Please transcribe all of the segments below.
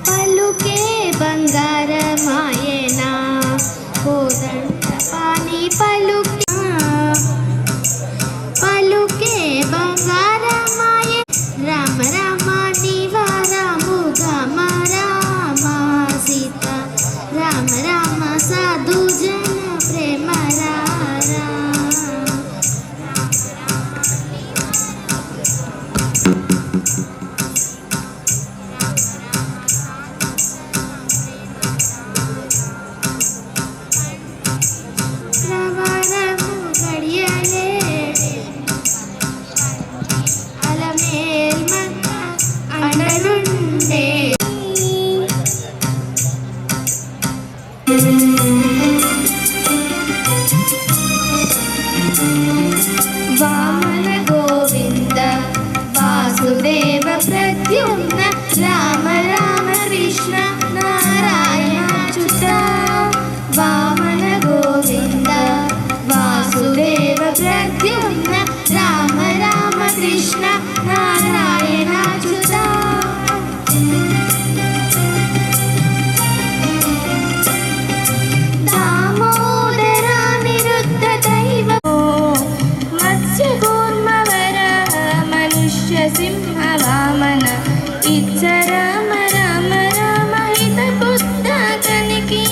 పలుకే బంగారమాయనా కోదండ పాని పలుకే బంగారమాయ రామ రామ నివారము గమ రామ సీత రామ రామ సాధు జన ప్రేమ రారా వామన గోవింద వాసుదేవ ప్రద్యుమ్న రామ రామ కృష్ణ నారాయణ అచ్యుత వామన గోవింద వాసుదేవ ప్రద్యుమ్న రామ రామ కృష్ణ నారాయణ అచ్యుత సింహ వామన ఇచ్చ రామ రామ రామ హిత బుద్ధ కనికి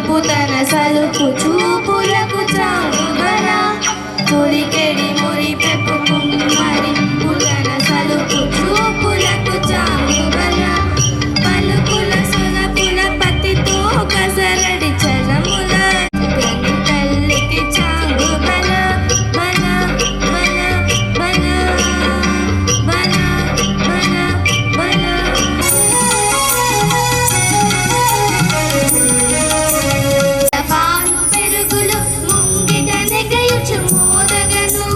పుతన సలుపు చూపులకు చావుబల పురికెడి మురి పెప్పు కుమ్మరి పుతన సలుపు చూపులకు చావుబల పలుకుల సునపుల పతితో కసరడి చలముల గని తల్లికి చావుబల బల బల బల బల బల బల పాలు పెరుగులు ముంగిట నెగయుచు మోదగను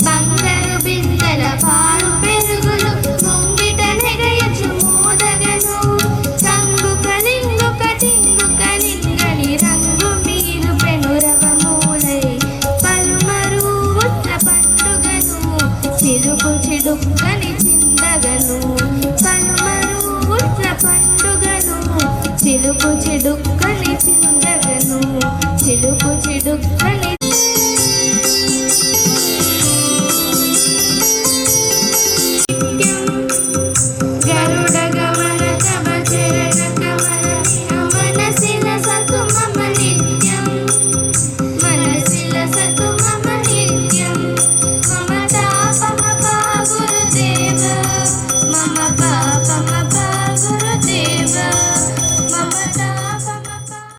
బంగారు బిందెల పాలు పెరుగులు ముంగిట నెగయుచు మోదగను రంగు కనింగు కటింగు కనింగని రంగు మీరు పెనురవమూలై పలుమరు ఉట్ల పండుగను చిరుకు చిడుక్కని చిందగను పలుమరు ఉట్ల పండుగను చిలుకు చిడుక్కని చిందగను చిలుకు చిడుక్కని